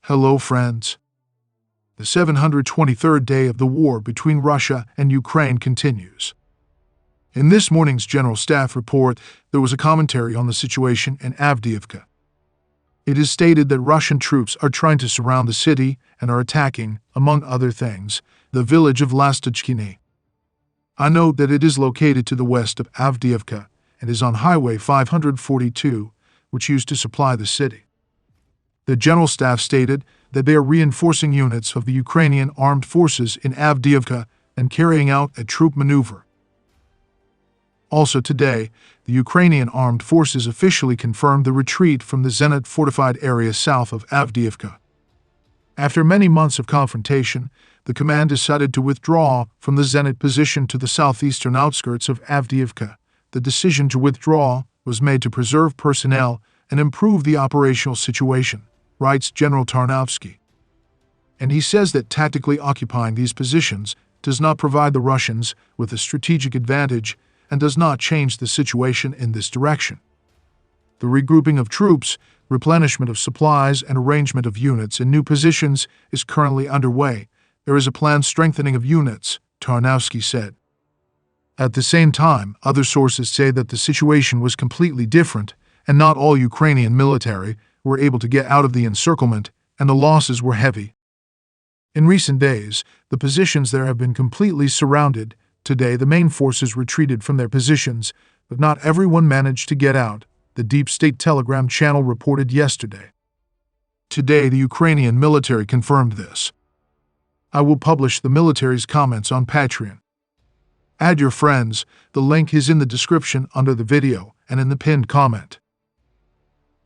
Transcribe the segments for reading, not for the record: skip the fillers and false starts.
Hello, friends. The 723rd day of the war between Russia and Ukraine continues. In this morning's General Staff report, there was a commentary on the situation in Avdiivka. It is stated that Russian troops are trying to surround the city and are attacking, among other things, the village of Yevhenii. I note that it is located to the west of Avdiivka and is on Highway 542, which used to supply the city. The General Staff stated that they are reinforcing units of the Ukrainian armed forces in Avdiivka and carrying out a troop maneuver. Also today, the Ukrainian armed forces officially confirmed the retreat from the Zenit fortified area south of Avdiivka. After many months of confrontation, the command decided to withdraw from the Zenit position to the southeastern outskirts of Avdiivka. The decision to withdraw was made to preserve personnel and improve the operational situation, writes General Tarnowski. And he says that tactically occupying these positions does not provide the Russians with a strategic advantage and does not change the situation in this direction. The regrouping of troops, replenishment of supplies, and arrangement of units in new positions is currently underway. There is a planned strengthening of units, Tarnowski said. At the same time, other sources say that the situation was completely different, and not all Ukrainian military were able to get out of the encirclement, and the losses were heavy. In recent days, the positions there have been completely surrounded. Today, the main forces retreated from their positions, but not everyone managed to get out, the Deep State Telegram channel reported yesterday. Today, the Ukrainian military confirmed this. I will publish the military's comments on Patreon. Add your friends, the link is in the description under the video and in the pinned comment.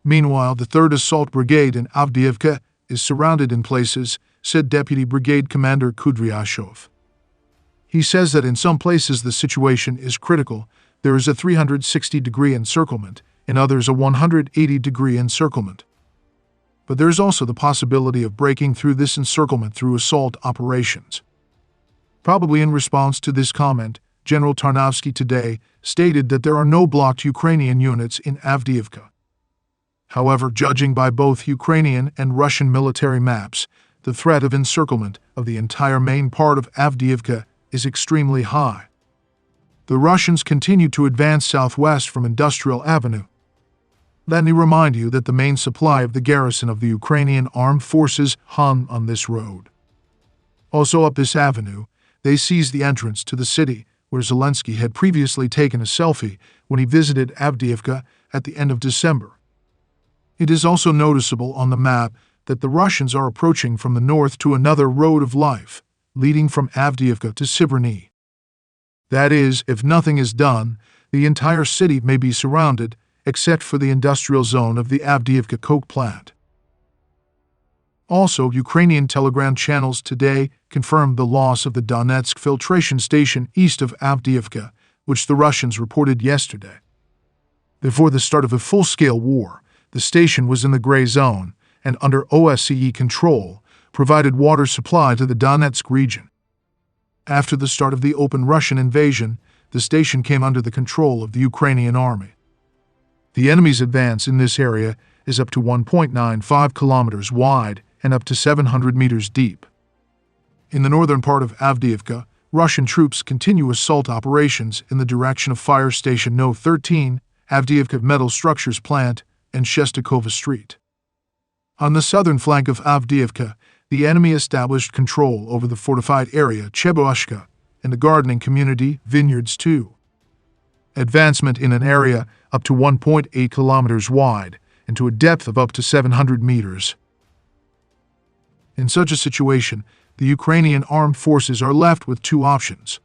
Meanwhile, the 3rd Assault Brigade in Avdiivka is surrounded in places, said Deputy Brigade Commander Kudryashov. He says that in some places the situation is critical. There is a 360-degree encirclement, in others a 180-degree encirclement. But there is also the possibility of breaking through this encirclement through assault operations. Probably in response to this comment, General Tarnowski today stated that there are no blocked Ukrainian units in Avdiivka. However, judging by both Ukrainian and Russian military maps, the threat of encirclement of the entire main part of Avdiivka is extremely high. The Russians continue to advance southwest from Industrial Avenue. Let me remind you that the main supply of the garrison of the Ukrainian armed forces hung on this road. Also up this avenue, they seized the entrance to the city, where Zelensky had previously taken a selfie when he visited Avdiivka at the end of December. It is also noticeable on the map that the Russians are approaching from the north to another road of life, leading from Avdiivka to Yevhenii. That is, if nothing is done, the entire city may be surrounded, except for the industrial zone of the Avdiivka coke plant. Also, Ukrainian telegram channels today confirmed the loss of the Donetsk filtration station east of Avdiivka, which the Russians reported yesterday. Before the start of a full-scale war, the station was in the gray zone and under OSCE control, provided water supply to the Donetsk region. After the start of the open Russian invasion, the station came under the control of the Ukrainian army. The enemy's advance in this area is up to 1.95 kilometers wide and up to 700 meters deep. In the northern part of Avdiivka, Russian troops continue assault operations in the direction of Fire Station No. 13, Avdiivka Metal Structures Plant, and Shestakova Street. On the southern flank of Avdiivka, the enemy established control over the fortified area Cheboshka and the gardening community Vineyards 2. Advancement in an area up to 1.8 kilometers wide and to a depth of up to 700 meters. In such a situation, the Ukrainian armed forces are left with two options: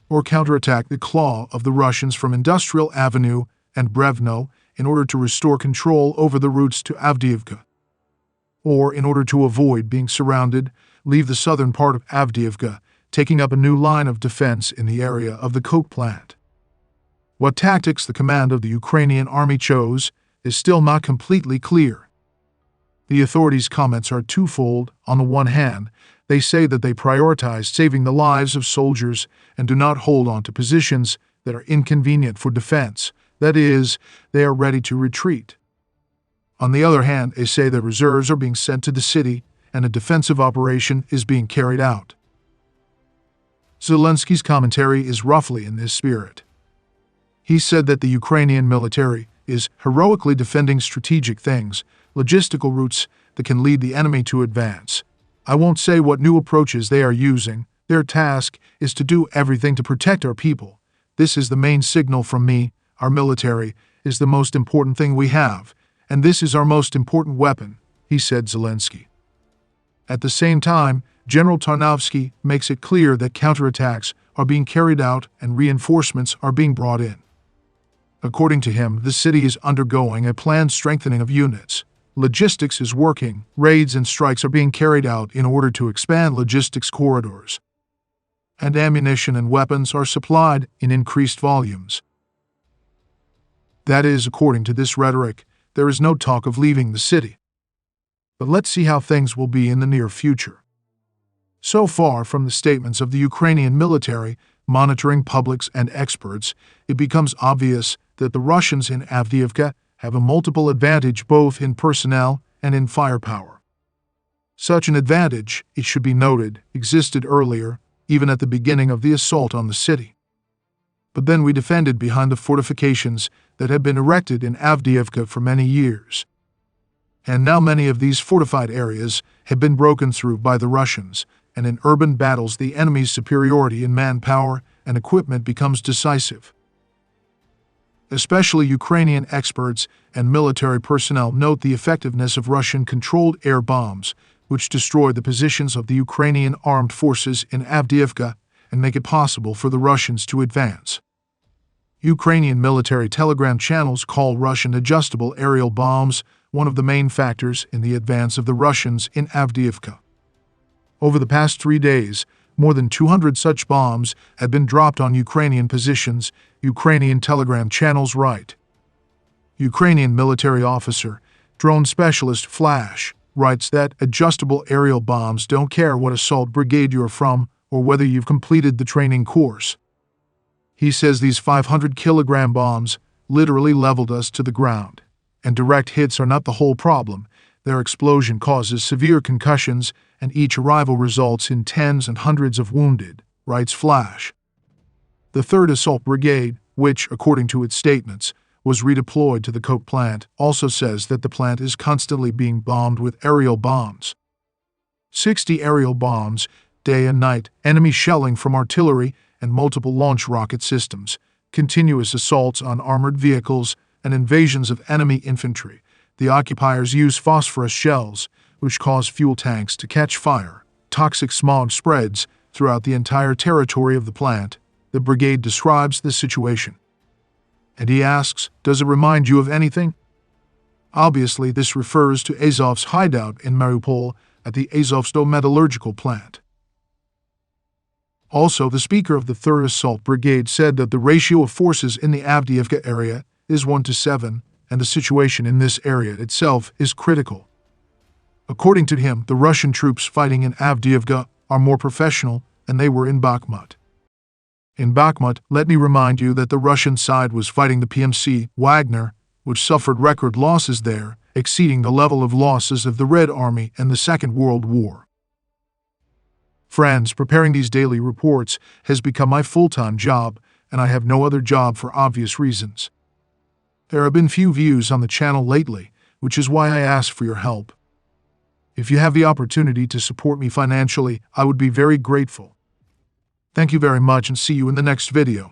or counterattack the claw of the Russians from Industrial Avenue and Brevno in order to restore control over the routes to Avdiivka, or, in order to avoid being surrounded, leave the southern part of Avdiivka, taking up a new line of defense in the area of the coke plant. What tactics the command of the Ukrainian army chose is still not completely clear. The authorities' comments are twofold. On the one hand, they say that they prioritize saving the lives of soldiers and do not hold on to positions that are inconvenient for defense, that is, they are ready to retreat. On the other hand, they say that reserves are being sent to the city and a defensive operation is being carried out. Zelensky's commentary is roughly in this spirit. He said that the Ukrainian military is heroically defending strategic things, logistical routes that can lead the enemy to advance. I won't say what new approaches they are using. Their task is to do everything to protect our people. This is the main signal from me. Our military is the most important thing we have, and this is our most important weapon, he said Zelensky. At the same time, General Tarnowski makes it clear that counterattacks are being carried out and reinforcements are being brought in. According to him, the city is undergoing a planned strengthening of units. Logistics is working, raids and strikes are being carried out in order to expand logistics corridors. And ammunition and weapons are supplied in increased volumes. That is, according to this rhetoric, there is no talk of leaving the city. But let's see how things will be in the near future. So far from the statements of the Ukrainian military, monitoring publics and experts, it becomes obvious that the Russians in Avdiivka have a multiple advantage both in personnel and in firepower. Such an advantage, it should be noted, existed earlier, even at the beginning of the assault on the city. But then we defended behind the fortifications that had been erected in Avdiivka for many years. And now many of these fortified areas have been broken through by the Russians, and in urban battles the enemy's superiority in manpower and equipment becomes decisive. Especially Ukrainian experts and military personnel note the effectiveness of Russian-controlled air bombs, which destroy the positions of the Ukrainian armed forces in Avdiivka and make it possible for the Russians to advance. Ukrainian military telegram channels call Russian adjustable aerial bombs one of the main factors in the advance of the Russians in Avdiivka. Over the past 3 days, more than 200 such bombs have been dropped on Ukrainian positions, Ukrainian telegram channels write. Ukrainian military officer, drone specialist Flash, writes that adjustable aerial bombs don't care what assault brigade you're from or whether you've completed the training course. He says these 500-kilogram bombs literally leveled us to the ground. And direct hits are not the whole problem. Their explosion causes severe concussions, and each arrival results in tens and hundreds of wounded, writes Flash. The 3rd Assault Brigade, which, according to its statements, was redeployed to the coke plant, also says that the plant is constantly being bombed with aerial bombs. 60 aerial bombs, day and night, enemy shelling from artillery and multiple launch rocket systems, continuous assaults on armored vehicles, and invasions of enemy infantry. The occupiers use phosphorus shells, which cause fuel tanks to catch fire. Toxic smog spreads throughout the entire territory of the plant. The brigade describes the situation. And he asks, does it remind you of anything? Obviously, this refers to Azov's hideout in Mariupol at the Azovstal metallurgical plant. Also, the speaker of the 3rd Assault Brigade said that the ratio of forces in the Avdiivka area is 1-7, and the situation in this area itself is critical. According to him, the Russian troops fighting in Avdiivka are more professional than they were in Bakhmut. In Bakhmut, let me remind you that the Russian side was fighting the PMC, Wagner, which suffered record losses there, exceeding the level of losses of the Red Army in the Second World War. Friends, preparing these daily reports has become my full-time job, and I have no other job for obvious reasons. There have been few views on the channel lately, which is why I ask for your help. If you have the opportunity to support me financially, I would be very grateful. Thank you very much and see you in the next video.